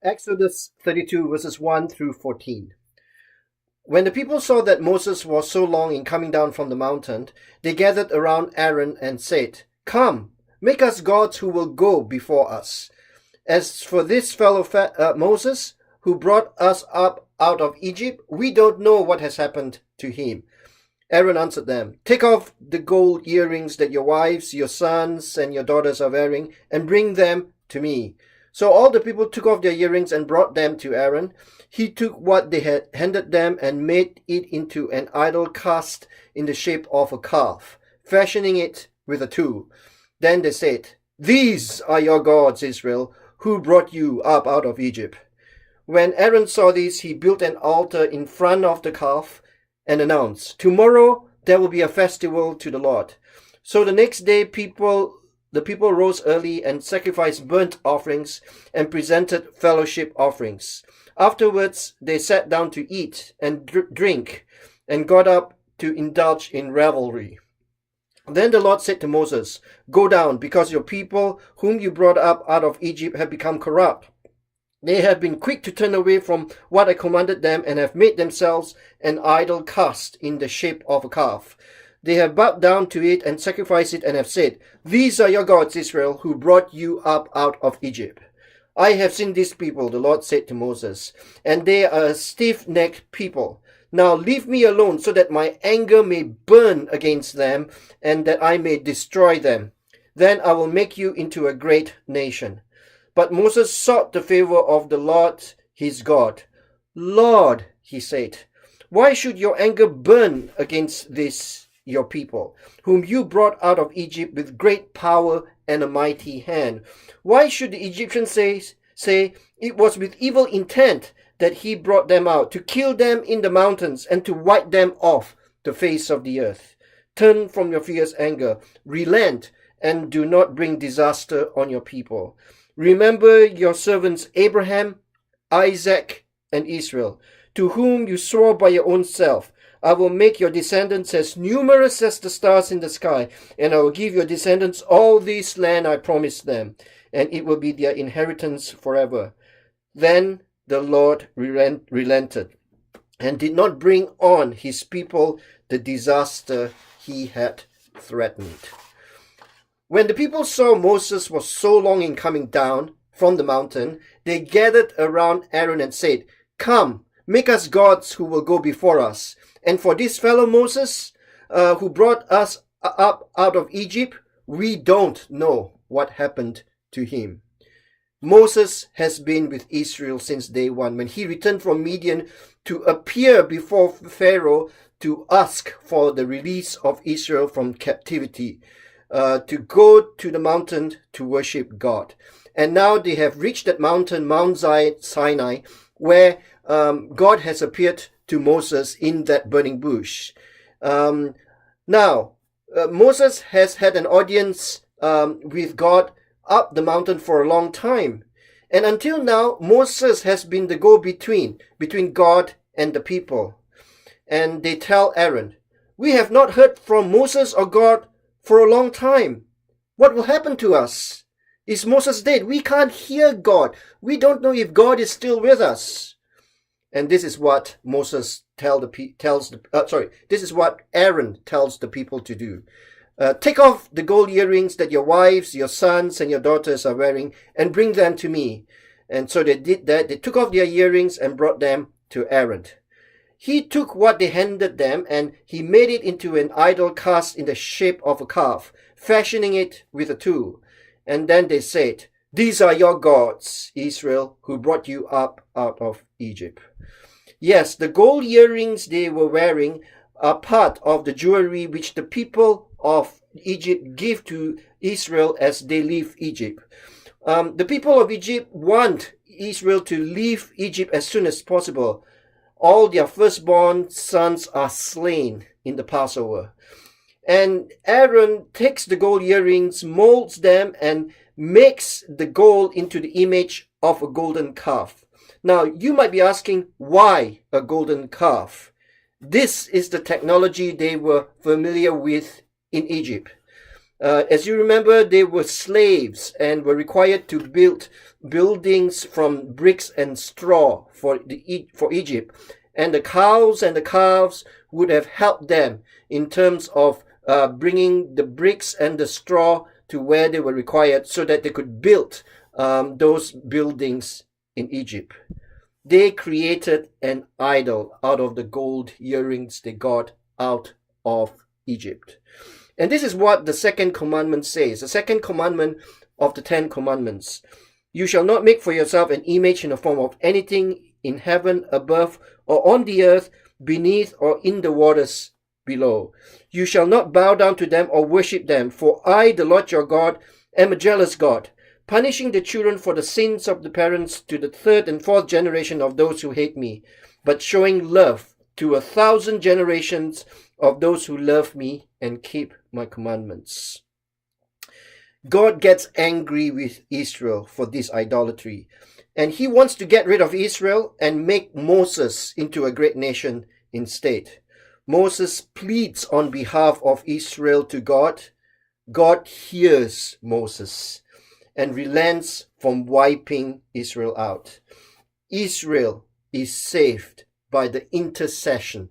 Exodus 32, verses 1 through 14. When the people saw that Moses was so long in coming down from the mountain, they gathered around Aaron and said, "Come, make us gods who will go before us. As for this fellow Moses, who brought us up out of Egypt, we don't know what has happened to him." Aaron answered them, "Take off the gold earrings that your wives, your sons, and your daughters are wearing, and bring them to me." So all the people took off their earrings and brought them to Aaron. He took what they had handed them and made it into an idol cast in the shape of a calf, fashioning it with a tool. Then they said, "These are your gods, Israel, who brought you up out of Egypt." When Aaron saw this, he built an altar in front of the calf and announced, "Tomorrow there will be a festival to the Lord." So the next day the people rose early and sacrificed burnt offerings and presented fellowship offerings. Afterwards, they sat down to eat and drink and got up to indulge in revelry. Then the Lord said to Moses, "Go down, because your people whom you brought up out of Egypt have become corrupt. They have been quick to turn away from what I commanded them and have made themselves an idol cast in the shape of a calf. They have bowed down to it and sacrificed it and have said, 'These are your gods, Israel, who brought you up out of Egypt.' I have seen these people," the Lord said to Moses, "and they are a stiff-necked people. Now leave me alone so that my anger may burn against them and that I may destroy them. Then I will make you into a great nation." But Moses sought the favor of the Lord his God. "Lord," he said, "why should your anger burn against this your people, whom you brought out of Egypt with great power and a mighty hand? Why should the Egyptians say it was with evil intent that he brought them out, to kill them in the mountains and to wipe them off the face of the earth? Turn from your fierce anger, relent, and do not bring disaster on your people. Remember your servants Abraham, Isaac, and Israel, to whom you swore by your own self, 'I will make your descendants as numerous as the stars in the sky, and I will give your descendants all this land I promised them, and it will be their inheritance forever.' Then the Lord relented and did not bring on his people the disaster he had threatened. When the people saw Moses was so long in coming down from the mountain, they gathered around Aaron and said, "Come, make us gods who will go before us. And for this fellow Moses, who brought us up out of Egypt, we don't know what happened to him." Moses has been with Israel since day one, when he returned from Midian to appear before Pharaoh to ask for the release of Israel from captivity, to go to the mountain to worship God. And now they have reached that mountain, Mount Sinai, where God has appeared to Moses in that burning bush. Moses has had an audience with God up the mountain for a long time. And until now, Moses has been the go-between between God and the people. And they tell Aaron, "We have not heard from Moses or God for a long time. What will happen to us? Is Moses dead? We can't hear God. We don't know if God is still with us." And this is what this is what Aaron tells the people to do. "Take off the gold earrings that your wives, your sons, and your daughters are wearing, and bring them to me." And so they did that. They took off their earrings and brought them to Aaron. He took what they handed them and he made it into an idol cast in the shape of a calf, fashioning it with a tool. And then they said, "These are your gods, Israel, who brought you up out of Egypt." Yes, the gold earrings they were wearing are part of the jewelry which the people of Egypt give to Israel as they leave Egypt. The people of Egypt want Israel to leave Egypt as soon as possible. All their firstborn sons are slain in the Passover. And Aaron takes the gold earrings, molds them, and makes the gold into the image of a golden calf. Now, you might be asking, why a golden calf? This is the technology they were familiar with in Egypt. As you remember, they were slaves and were required to build buildings from bricks and straw for Egypt. And the cows and the calves would have helped them in terms of bringing the bricks and the straw to where they were required so that they could build those buildings in Egypt. They created an idol out of the gold earrings they got out of Egypt. And this is what the second commandment says. The second commandment of the 10 commandments. You shall not make for yourself an image in the form of anything in heaven above or on the earth beneath or in the waters below. You shall not bow down to them or worship them, for I, the Lord your God, am a jealous God, punishing the children for the sins of the parents to the third and fourth generation of those who hate me, but showing love to 1,000 generations of those who love me and keep my commandments. God gets angry with Israel for this idolatry, and he wants to get rid of Israel and make Moses into a great nation instead. Moses pleads on behalf of Israel to God. God hears Moses and relents from wiping Israel out. Israel is saved by the intercession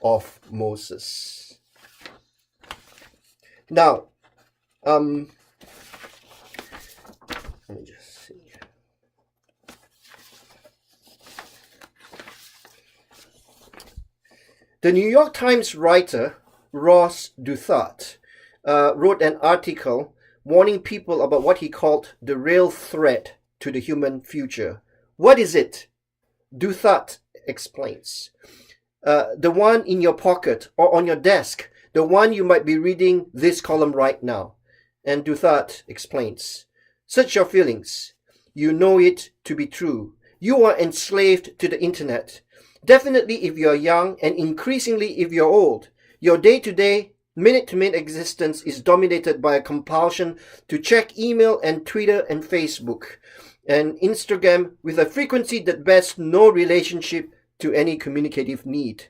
of Moses. Now, let me just see. The New York Times writer Ross Douthat wrote an article warning people about what he called the real threat to the human future. What is it? Douthat explains. The one in your pocket or on your desk, the one you might be reading this column right now. And Douthat explains. Search your feelings. You know it to be true. You are enslaved to the internet. Definitely if you're young, and increasingly if you're old. Your day-to-day, minute-to-minute existence is dominated by a compulsion to check email and Twitter and Facebook and Instagram with a frequency that bears no relationship to any communicative need.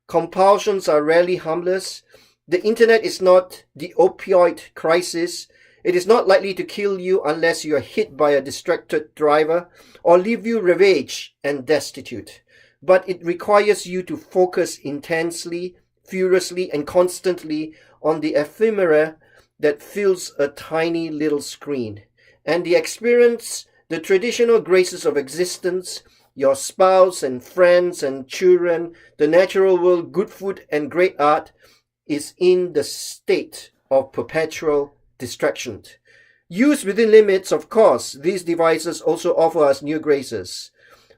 Compulsions are rarely harmless. The internet is not the opioid crisis. It is not likely to kill you unless you are hit by a distracted driver or leave you ravaged and destitute. But it requires you to focus intensely, furiously, and constantly on the ephemera that fills a tiny little screen, and the experience the traditional graces of existence, your spouse and friends and children, the natural world, good food and great art, is in the state of perpetual distraction. Used within limits, of course, these devices also offer us new graces,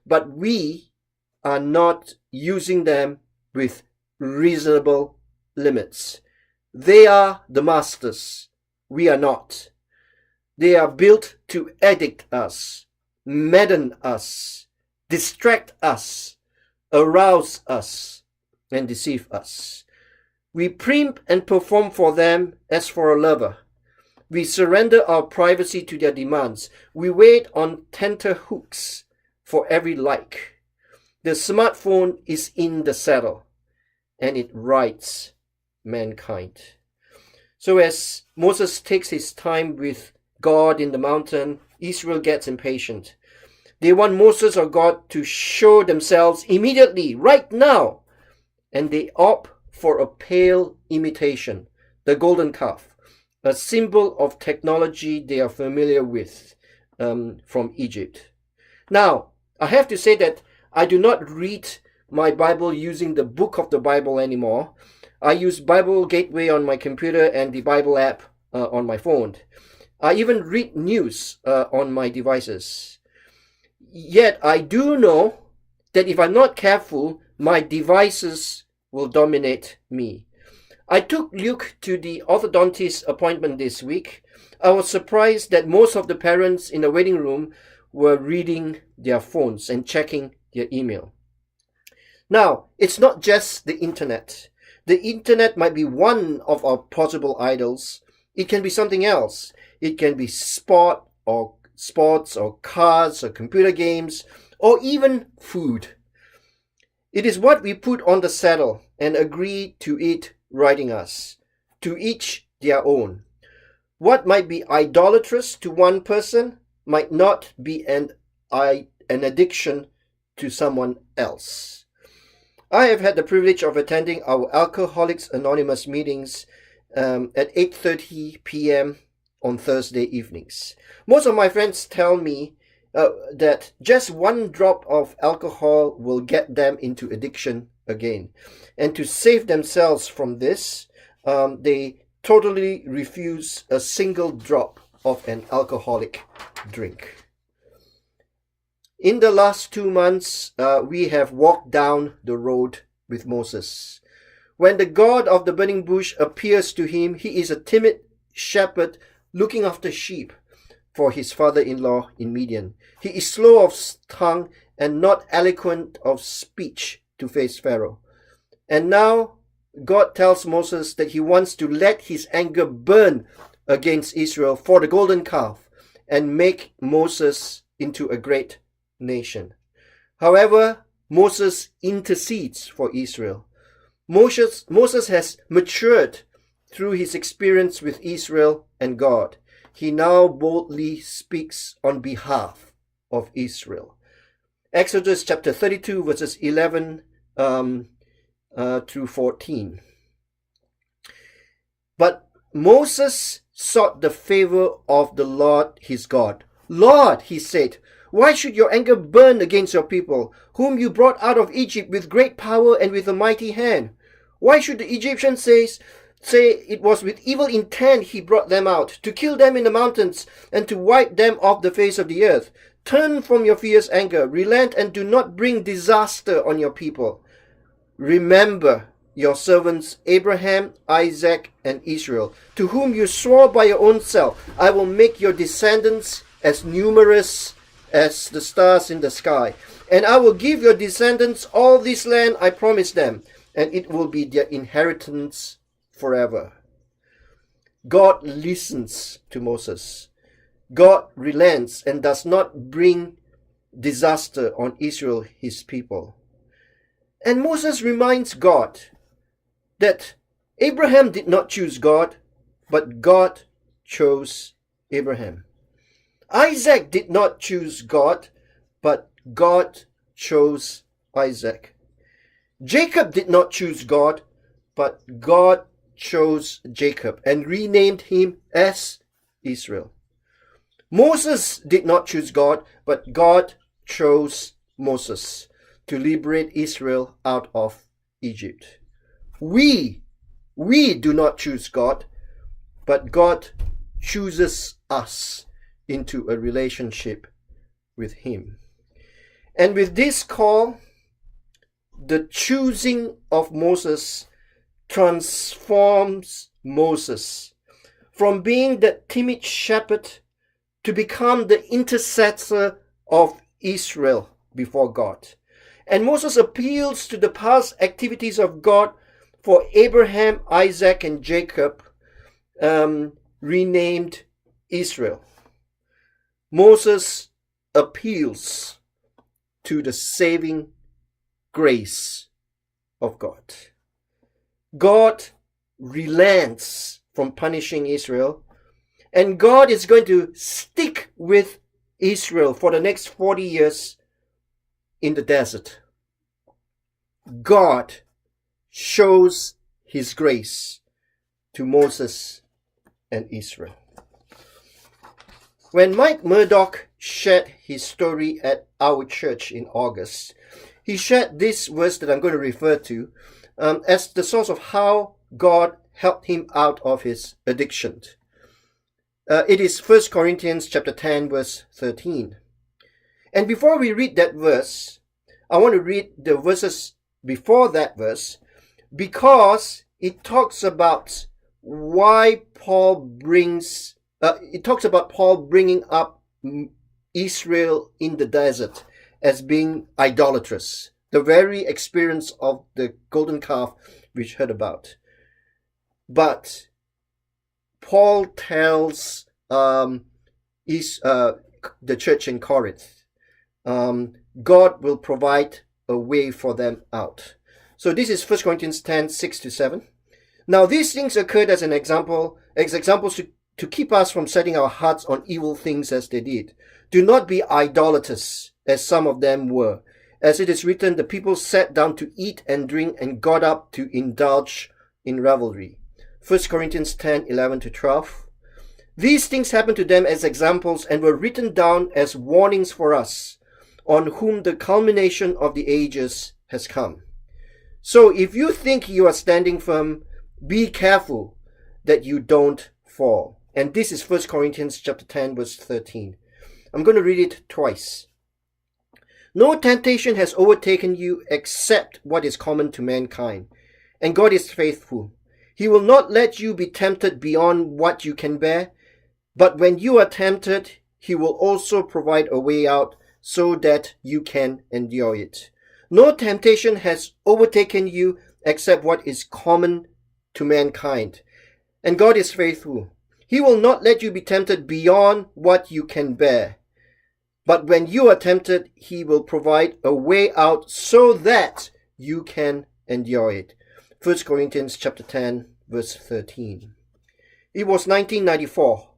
but we are not using them with reasonable limits. They are the masters. We are not. They are built to addict us, madden us, distract us, arouse us, and deceive us. We primp and perform for them as for a lover. We surrender our privacy to their demands. We wait on tenterhooks for every like. The smartphone is in the saddle, and it rides mankind. So as Moses takes his time with God in the mountain, Israel gets impatient. They want Moses or God to show themselves immediately, right now, and they opt for a pale imitation, the golden calf, a symbol of technology they are familiar with from Egypt. Now, I have to say that I do not read my Bible using the book of the Bible anymore. I use Bible Gateway on my computer and the Bible app on my phone. I even read news on my devices. Yet I do know that if I'm not careful, my devices will dominate me. I took Luke to the orthodontist appointment this week. I was surprised that most of the parents in the waiting room were reading their phones and checking their email. Now, it's not just the internet. The internet might be one of our possible idols. It can be something else. It can be sports or cars or computer games or even food. It is what we put on the saddle and agree to it riding us. To each their own. What might be idolatrous to one person might not be an addiction to someone else. I have had the privilege of attending our Alcoholics Anonymous meetings at 8:30 p.m. on Thursday evenings. Most of my friends tell me that just one drop of alcohol will get them into addiction again. And to save themselves from this, they totally refuse a single drop of an alcoholic drink. In the last 2 months, we have walked down the road with Moses. When the God of the burning bush appears to him, he is a timid shepherd looking after sheep for his father-in-law in Midian. He is slow of tongue and not eloquent of speech to face Pharaoh. And now God tells Moses that he wants to let his anger burn against Israel for the golden calf and make Moses into a great nation. However, Moses intercedes for Israel. Moses has matured through his experience with Israel and God. He now boldly speaks on behalf of Israel. Exodus chapter 32 verses 11 through 14. But Moses sought the favor of the Lord his God. Lord, he said, why should your anger burn against your people, whom you brought out of Egypt with great power and with a mighty hand? Why should the Egyptians say it was with evil intent he brought them out, to kill them in the mountains and to wipe them off the face of the earth? Turn from your fierce anger, relent, and do not bring disaster on your people. Remember your servants Abraham, Isaac, and Israel, to whom you swore by your own self, I will make your descendants as numerous as the stars in the sky, and I will give your descendants all this land I promised them, and it will be their inheritance forever. God listens to Moses. God relents and does not bring disaster on Israel, his people. And Moses reminds God that Abraham did not choose God, but God chose Abraham. Isaac did not choose God, but God chose Isaac. Jacob did not choose God, but God chose Jacob and renamed him as Israel. Moses did not choose God, but God chose Moses to liberate Israel out of Egypt. We do not choose God, but God chooses us into a relationship with him. And with this call, the choosing of Moses transforms Moses from being that timid shepherd to become the intercessor of Israel before God. And Moses appeals to the past activities of God for Abraham, Isaac, and Jacob, renamed Israel. Moses appeals to the saving grace of God. God relents from punishing Israel, and God is going to stick with Israel for the next 40 years in the desert. God shows his grace to Moses and Israel. When Mike Murdoch shared his story at our church in August, he shared this verse that I'm going to refer to as the source of how God helped him out of his addiction. It is 1 Corinthians chapter 10, verse 13. And before we read that verse, I want to read the verses before that verse because it talks about why Paul brings, it talks about Paul bringing up Israel in the desert as being idolatrous, the very experience of the golden calf we heard about. But Paul tells the church in Corinth, God will provide a way for them out. So this is 1 Corinthians 10, 6 to 7. Now these things occurred as examples to keep us from setting our hearts on evil things as they did. Do not be idolaters, as some of them were. As it is written, the people sat down to eat and drink and got up to indulge in revelry. 1 Corinthians 10:11-12. These things happened to them as examples and were written down as warnings for us, on whom the culmination of the ages has come. So if you think you are standing firm, be careful that you don't fall. And this is 1 Corinthians chapter 10, verse 13. I'm going to read it twice. No temptation has overtaken you except what is common to mankind. And God is faithful. He will not let you be tempted beyond what you can bear. But when you are tempted, He will also provide a way out so that you can endure it. No temptation has overtaken you except what is common to mankind. And God is faithful. He will not let you be tempted beyond what you can bear. But when you are tempted, He will provide a way out so that you can endure it. 1 Corinthians chapter 10, verse 13. It was 1994.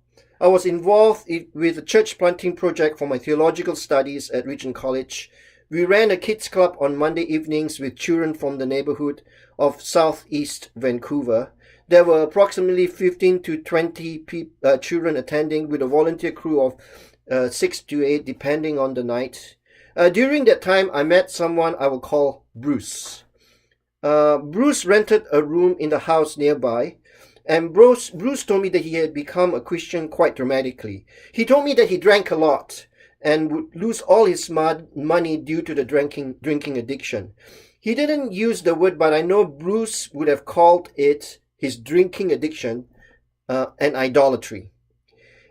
I was involved with a church planting project for my theological studies at Regent College. We ran a kids club on Monday evenings with children from the neighborhood of southeast Vancouver. There were approximately 15 to 20 children attending, with a volunteer crew of 6 to 8 depending on the night. During that time, I met someone I will call Bruce. Bruce rented a room in the house nearby, and Bruce told me that he had become a Christian quite dramatically. He told me that he drank a lot and would lose all his money due to the drinking addiction. He didn't use the word, but I know Bruce would have called it, his drinking addiction, an idolatry.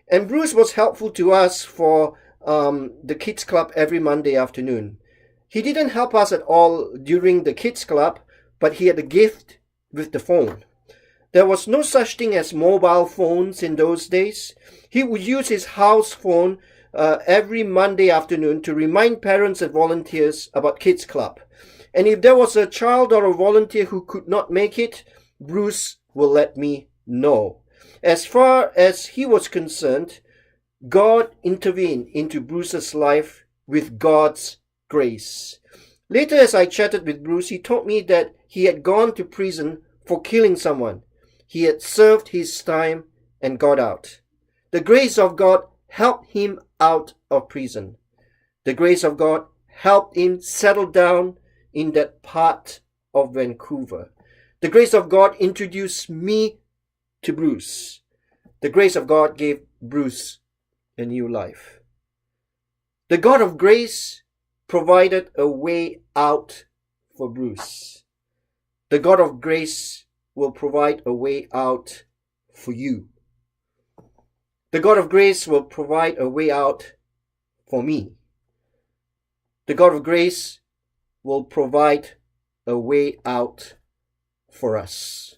And Bruce was helpful to us for the kids club every Monday afternoon. He didn't help us at all during the kids club, but he had a gift with the phone. There was no such thing as mobile phones in those days. He would use his house phone every Monday afternoon to remind parents and volunteers about kids club. And if there was a child or a volunteer who could not make it, Bruce will let me know. As far as he was concerned, God intervened into Bruce's life with God's grace. Later, as I chatted with Bruce, he told me that he had gone to prison for killing someone. He had served his time and got out. The grace of God helped him out of prison. The grace of God helped him settle down in that part of Vancouver. The grace of God introduced me to Bruce. The grace of God gave Bruce a new life. The God of grace provided a way out for Bruce. The God of grace will provide a way out for you. The God of grace will provide a way out for me. The God of grace will provide a way out for us.